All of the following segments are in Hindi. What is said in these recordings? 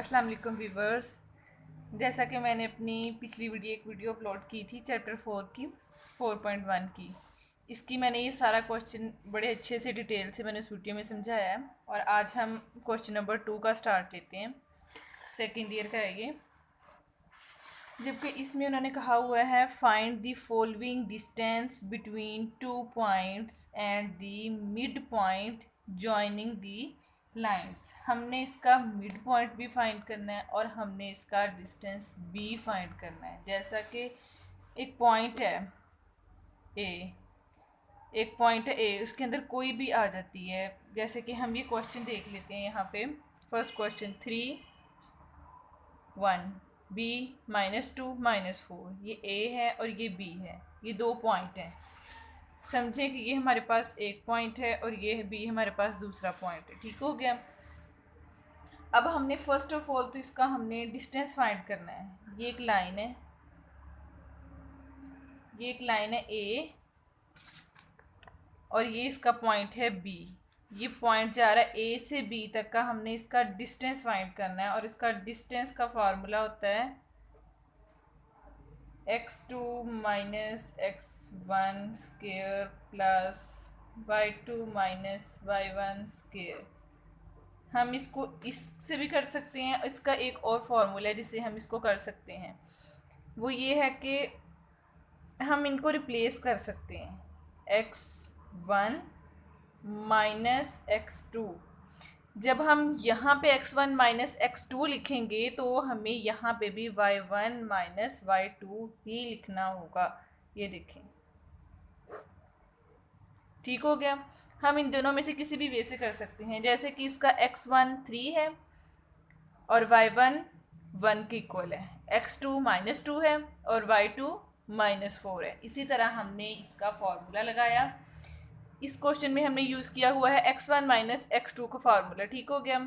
अस्सलाम वालेकुम व्यूवर्स। जैसा कि मैंने अपनी पिछली वीडियो अपलोड की थी चैप्टर 4 की 4.1 की, इसकी मैंने ये सारा क्वेश्चन बड़े अच्छे से डिटेल से मैंने उस वीडियो में समझाया है। और आज हम क्वेश्चन नंबर 2 का स्टार्ट लेते हैं। सेकेंड ईयर का है ये, जबकि इसमें उन्होंने कहा हुआ है find the following distance between 2 points and the mid point joining the lines. हमने इसका मिड पॉइंट भी फाइंड करना है और हमने इसका डिस्टेंस भी फाइंड करना है। जैसा कि एक पॉइंट है ए, एक पॉइंट है ए, उसके अंदर कोई भी आ जाती है। जैसे कि हम ये क्वेश्चन देख लेते हैं यहाँ पे। फर्स्ट क्वेश्चन 3 1 बी -2 -4, ये ए है और ये बी है, ये दो पॉइंट हैं। समझें कि ये हमारे पास एक पॉइंट है और ये बी हमारे पास दूसरा पॉइंट है। ठीक हो गया। अब हमने फर्स्ट ऑफ ऑल तो इसका हमने डिस्टेंस फाइंड करना है। ये एक लाइन है, ये एक लाइन है ए और ये इसका पॉइंट है बी। ये पॉइंट जा रहा है ए से बी तक का, हमने इसका डिस्टेंस फाइंड करना है और इसका डिस्टेंस का फार्मूला होता है x2 - x1 square plus y2 - y1 square. हम इसको इससे भी कर सकते हैं। इसका एक और फार्मूला है जिससे हम इसको कर सकते हैं, वो ये है कि हम इनको रिप्लेस कर सकते हैं। x1 - x2, जब हम यहाँ पे x1 - x2 लिखेंगे तो हमें यहाँ पे भी y1 - y2 ही लिखना होगा। ये देखें, ठीक हो गया। हम इन दोनों में से किसी भी वे से कर सकते हैं। जैसे कि इसका x1 3 है और y1 1 के इक्वल है, x2 -2 है और y2 -4 है। इसी तरह हमने इसका फॉर्मूला लगाया। इस क्वेश्चन में हमने यूज़ किया हुआ है x1 - x2 का फार्मूला। ठीक हो गया।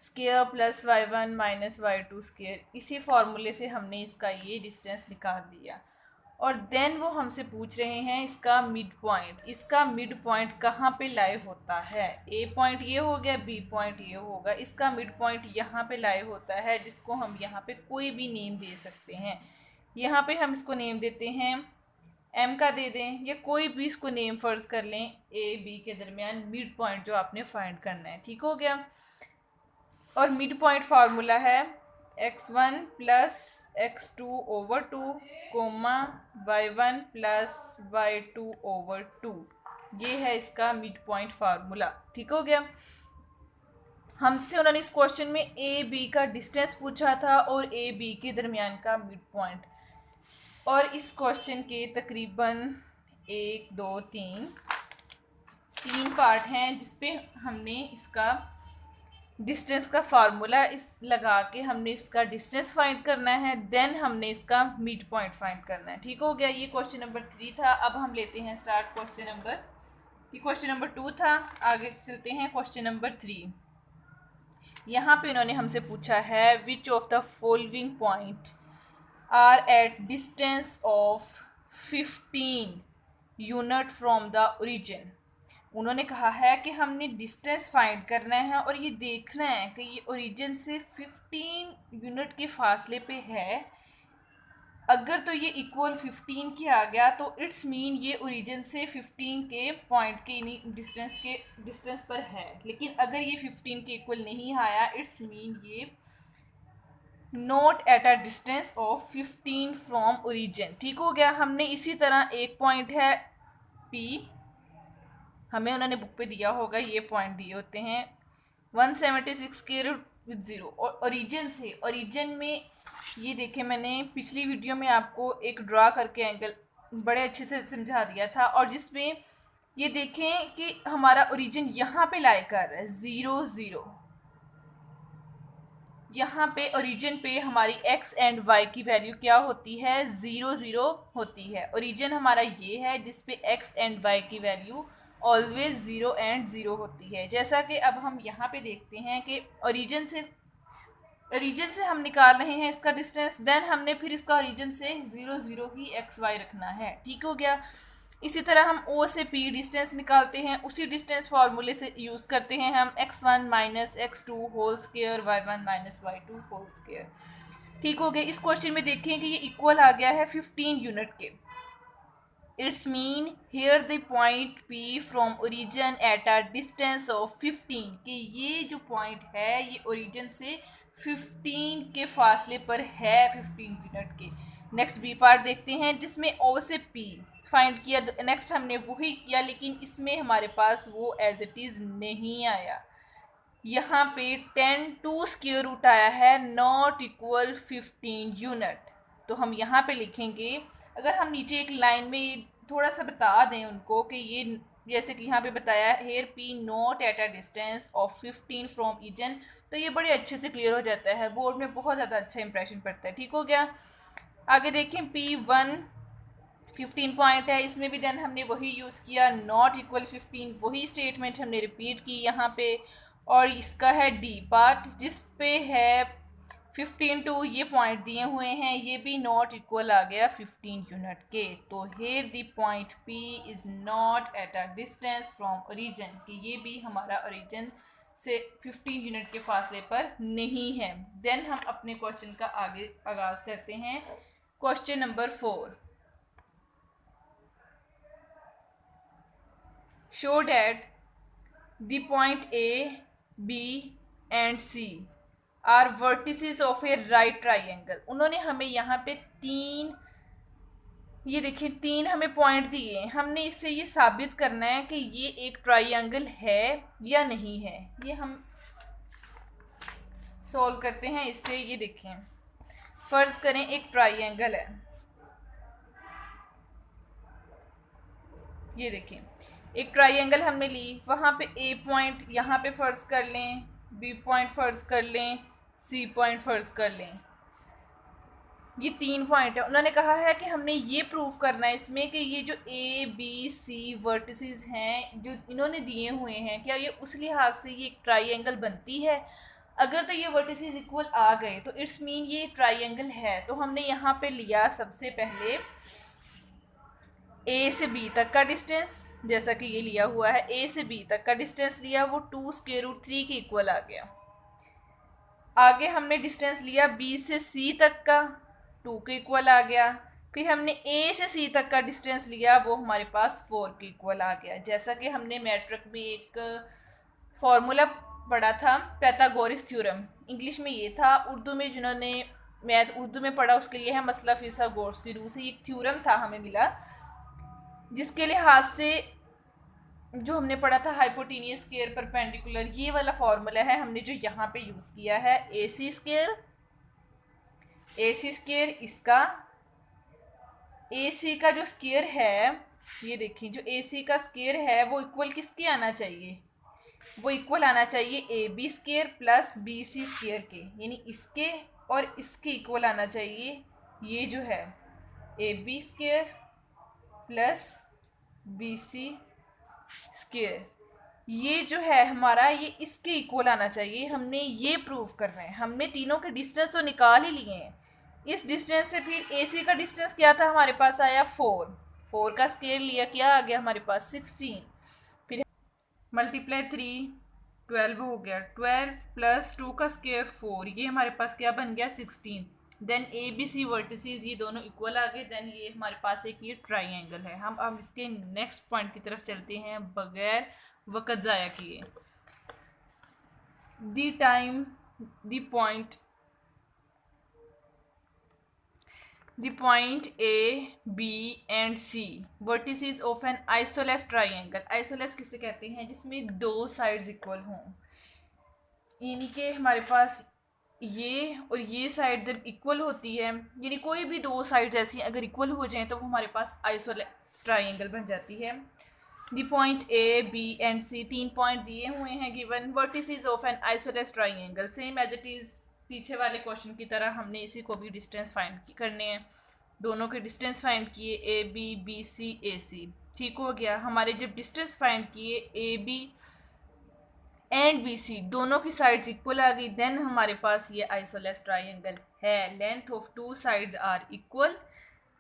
Square plus y1 - y2 square, इसी फार्मूले से हमने इसका ये डिस्टेंस निकाल दिया। और देन वो हमसे पूछ रहे हैं इसका मिड पॉइंट। इसका मिड पॉइंट कहाँ पे लाई होता है? ए पॉइंट ये हो गया, बी पॉइंट ये होगा। इसका मिड पॉइंट यहाँ पे लाई होता है, जिसको हम यहाँ पे कोई भी नेम दे सकते हैं। यहाँ पे हम इसको नेम देते हैं एम का दे दें, या कोई भी इसको नेम फर्ज कर लें। ए बी के दरमियान मिड पॉइंट जो आपने फाइंड करना है। ठीक हो गया। और मिड पॉइंट फार्मूला है x1 + x2/2 coma y1 + y2/2। ये है इसका मिड पॉइंट फार्मूला। ठीक हो गया। हमसे उन्होंने इस क्वेश्चन में ए बी का डिस्टेंस पूछा था और ए बी के दरमियान का मिड पॉइंट। और इस क्वेश्चन के तकरीबन 1 2 3 पार्ट हैं जिसपे हमने इसका डिस्टेंस का फार्मूला इस लगा के हमने इसका डिस्टेंस फाइंड करना है। देन हमने इसका मिड पॉइंट फाइंड करना है। ठीक हो गया। ये क्वेश्चन नंबर 3 था। अब हम लेते हैं स्टार्ट क्वेश्चन नंबर 2 था। आगे चलते हैं क्वेश्चन नंबर 3। यहाँ पे उन्होंने हमसे पूछा है which of the following point are at distance of 15 unit from the origin. उन्होंने कहा है कि हमने डिस्टेंस फाइंड करना है और ये देखना है कि ये ओरिजिन से 15 यूनिट के फासले पे है। अगर तो ये इक्वल 15 की आ गया तो इट्स मीन ये ओरिजिन से 15 के पॉइंट के डिस्टेंस पर है। लेकिन अगर ये 15 के इक्वल नहीं आया, इट्स मीन ये not at a distance of 15 from origin. ठीक हो गया। हमने इसी तरह एक पॉइंट है P, हमें उन्होंने बुक पे दिया होगा, ये पॉइंट दिए होते हैं 176 के विद 0 और ओरिजिन में ये देखें, मैंने पिछली वीडियो में आपको एक ड्रा करके एंगल बड़े अच्छे से समझा दिया था। और जिसमें ये देखें कि हमारा ओरिजिन यहाँ पे लाई कर रहा है 0 0। यहाँ पे ओरिजिन पे हमारी x एंड y की वैल्यू क्या होती है? 0 0 होती है। ओरिजिन हमारा ये है जिसपे x एंड y की वैल्यू ऑलवेज 0 एंड 0 होती है। जैसा कि अब हम यहाँ पे देखते हैं कि ओरिजिन से हम निकाल रहे हैं इसका डिस्टेंस। देन हमने फिर इसका ओरिजिन से 0 0 ही x y रखना है। ठीक हो गया। इसी तरह हम O से P डिस्टेंस निकालते हैं, उसी डिस्टेंस फार्मूले से यूज़ करते हैं हम x1 minus x2 whole square y1 minus y2 whole square. ठीक हो गया। इस क्वेश्चन में देखें कि ये इक्वल आ गया है 15 यूनिट के। It's mean here the point P from origin at a distance of 15, कि ये जो पॉइंट है ये ओरिजिन से 15 के फासले पर है, 15 यूनिट के। नेक्स्ट बी पार्ट देखते हैं जिसमें O से P फाइंड किया। नेक्स्ट हमने वही किया, लेकिन इसमें हमारे पास वो एज इट इज़ नहीं आया। यहाँ पे 10 टू स्क्वायर रूट आया है, नॉट इक्वल 15 यूनिट। तो हम यहाँ पे लिखेंगे, अगर हम नीचे एक लाइन में थोड़ा सा बता दें उनको कि ये जैसे कि यहाँ पे बताया here P not at a distance of 15 from origin, तो ये बड़े अच्छे से क्लियर हो जाता है, बोर्ड में बहुत ज़्यादा अच्छा इंप्रेशन पड़ता है। ठीक हो गया। आगे देखें P1 15 पॉइंट है, इसमें भी देन हमने वही यूज़ किया, नॉट इक्वल 15, वही स्टेटमेंट हमने रिपीट की यहाँ पे। और इसका है डी पार्ट जिस पे है 15 टू ये पॉइंट दिए हुए हैं, ये भी नॉट इक्वल आ गया 15 यूनिट के। तो here the point P is not at a distance from origin, कि ये भी हमारा ओरिजिन से 15 यूनिट के फासले पर नहीं है। देन हम अपने क्वेश्चन का आगे आगाज़ करते हैं। Question number 4, show that the point A, B and C are vertices of a right triangle। उन्होंने हमें यहाँ पे ये देखिए 3 हमें पॉइंट दिए, हमने इससे ये साबित करना है कि ये एक ट्राइंगल है या नहीं है। ये हम सॉल्व करते हैं इससे। ये देखें, फर्ज करें एक ट्राइंगल है, ये देखें एक ट्राइंगल हमने ली, वहाँ पे ए पॉइंट यहाँ पे फ़र्ज़ कर लें, बी पॉइंट फ़र्ज़ कर लें, सी पॉइंट फ़र्ज़ कर लें। ये 3 पॉइंट है। उन्होंने कहा है कि हमने ये प्रूव करना है इसमें कि ये जो ए बी सी वर्टिसेस हैं जो इन्होंने दिए हुए हैं, क्या ये उस लिहाज से ये एक ट्राइंगल बनती है। अगर तो ये वर्टिसेस इक्वल आ गए तो इट्स मीन ये ट्राइंगल है। तो हमने यहाँ पे लिया सबसे पहले ए से बी तक का डिस्टेंस, जैसा कि ये लिया हुआ है, ए से बी तक का डिस्टेंस लिया, वो 2 स्क्वायर रूट 3 के इक्वल आ गया। आगे हमने डिस्टेंस लिया बी से सी तक का, 2 के इक्वल आ गया। फिर हमने ए से सी तक का डिस्टेंस लिया, वो हमारे पास 4 के इक्वल आ गया। जैसा कि हमने मैट्रिक में एक फॉर्मूला पढ़ा था, पैथागोरस थ्योरम, इंग्लिश में ये था, उर्दू में जिन्होंने मैथ उर्दू में पढ़ा उसके लिए है मसला फिसागोरस की रूह से। एक थ्योरम था हमें मिला, जिसके लिहाज से जो हमने पढ़ा था हाइपोटेनियस स्क्वायर परपेंडिकुलर, ये वाला फॉर्मूला है हमने जो यहाँ पे यूज़ किया है। ए सी स्क्वायर इसका, ए सी का जो स्क्वायर है, ये देखिए जो ए सी का स्क्वायर है वो इक्वल किसके आना चाहिए, वो इक्वल आना चाहिए A B square plus B C square के, यानी इसके और इसके इक्वल आना चाहिए। ये जो है A B square plus B C square, ये जो है हमारा ये इसके इक्वल आना चाहिए। हमने ये प्रूव करना है। हमने तीनों के डिस्टेंस तो निकाल ही लिए हैं। इस डिस्टेंस से फिर ए सी का डिस्टेंस क्या था, हमारे पास आया 4 का स्क्वायर लिया, क्या आ गया हमारे पास 16, फिर मल्टीप्लाई 3 12 हो गया, 12 प्लस 2 का स्क्वायर 4, ये हमारे पास क्या बन गया 16। Then A B C vertices ये दोनों इक्वल आ गए। देन ये हमारे पास एक ये ट्राइंगल है। हम अब इसके नेक्स्ट पॉइंट की तरफ चलते हैं बगैर वक़्त ज़ाया किए। The time the point A B and C vertices of an isosceles triangle. Isosceles किसे कहते हैं, जिसमें 2 साइड्स इक्वल हों, यानी कि हमारे पास ये और ये साइड जब इक्वल होती है, यानी कोई भी 2 साइड्स ऐसी अगर इक्वल हो जाएं तो वो हमारे पास आइसोलेस ट्राइंगल बन जाती है। The point A B and C, 3 point दिए हुए हैं given, vertices of an isosceles triangle. Same as it is पीछे वाले क्वेश्चन की तरह हमने इसी को भी डिस्टेंस फाइंड करने हैं। दोनों के डिस्टेंस फाइंड किए, ए बी बी सी ए सी। ठीक हो गया। हमारे जब डिस्टेंस फाइंड किए A B and B C दोनों की साइड्स इक्वल आ गई, देन हमारे पास ये आइसोलेस ट्राइंगल है। Length of 2 sides are equal,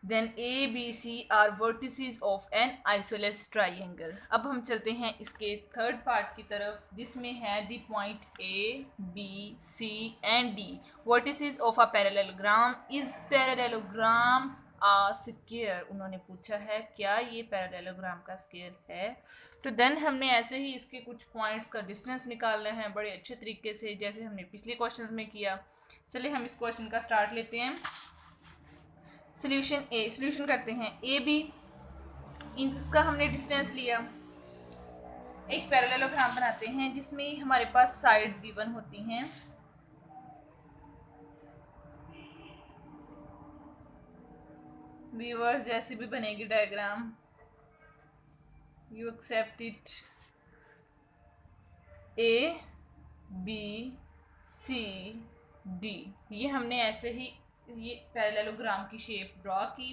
then A B C are vertices of an isosceles triangle. अब हम चलते हैं इसके थर्ड पार्ट की तरफ जिसमें है the point A B C and D vertices of a parallelogram is parallelogram a square. उन्होंने पूछा है क्या ये पैरेललोग्राम का स्क्वायर है। तो देन हमने ऐसे ही इसके कुछ पॉइंट्स का डिस्टेंस निकालना है बड़े अच्छे तरीके से जैसे हमने पिछले क्वेश्चंस में किया। चलिए हम इस क्वेश्चन का स्टार्ट लेते हैं। सोल्यूशन करते हैं। ए बी इसका हमने डिस्टेंस लिया। एक पैरेललोग्राम बनाते हैं जिसमें हमारे पास साइड्स गिवन होती हैं। व्यूअर्स जैसे भी बनेगी diagram you accept it. A B C D ये हमने ऐसे ही ये पैरेललोग्राम की शेप ड्रॉ की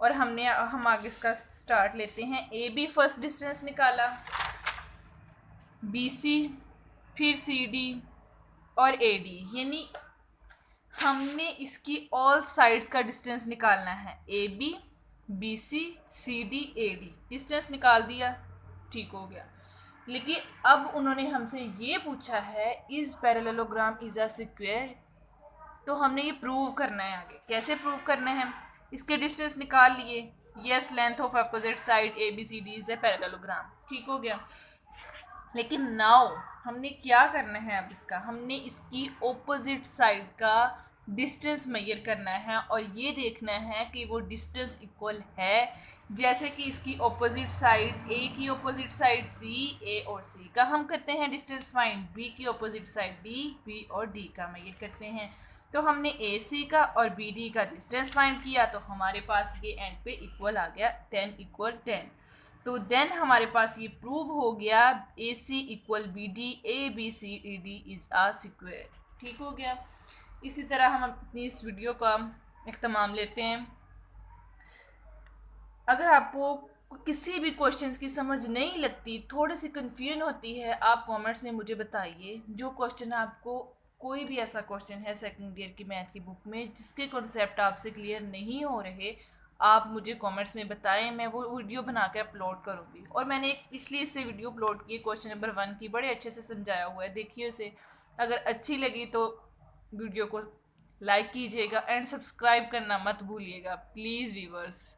और हम आगे इसका स्टार्ट लेते हैं। ए बी फर्स्ट डिस्टेंस निकाला, बी सी फिर सी डी और ए डी यानी हमने इसकी ऑल साइड्स का डिस्टेंस निकालना है। A B B C D A D distance निकाल दिया, ठीक हो गया। लेकिन अब उन्होंने हमसे ये पूछा है is parallelogram is a square. तो हमने ये प्रूव करना है। आगे कैसे प्रूव करना है, इसके डिस्टेंस निकाल लिए। Yes length of opposite side A B C D is a parallelogram, ठीक हो गया। लेकिन नाउ हमने क्या करना है, अब हमने इसकी ऑपोजिट साइड का डिस्टेंस मेजर करना है और ये देखना है कि वो डिस्टेंस इक्वल है। जैसे कि इसकी ऑपोजिट साइड ए की ऑपोजिट साइड सी, ए और सी का हम करते हैं डिस्टेंस फाइंड, बी की ऑपोजिट साइड डी, बी और डी का मेजर करते हैं। तो हमने ए सी का और बी डी का डिस्टेंस फाइंड किया तो हमारे पास ये एंड पे इक्वल आ गया 10 इक्वल 10। तो देन हमारे पास ये प्रूव हो गया A C equal B D, A B C E D is a square, ठीक हो गया। इसी तरह हम अपनी इस वीडियो का इख्तिताम लेते हैं। अगर आपको किसी भी क्वेश्चंस की समझ नहीं लगती, थोड़ी सी कंफ्यूजन होती है, आप कमेंट्स में मुझे बताइए। जो क्वेश्चन आपको कोई भी ऐसा क्वेश्चन है सेकंड ईयर की मैथ की बुक में जिसके कॉन्सेप्ट आपसे क्लियर नहीं हो रहे, आप मुझे कमेंट्स में बताएं, मैं वो वीडियो बनाकर अपलोड करूँगी। और मैंने एक इसलिए इससे वीडियो अपलोड की क्वेश्चन नंबर 1 की, बड़े अच्छे से समझाया हुआ है, देखिए उसे। अगर अच्छी लगी तो वीडियो को लाइक कीजिएगा एंड सब्सक्राइब करना मत भूलिएगा प्लीज़ व्यूअर्स।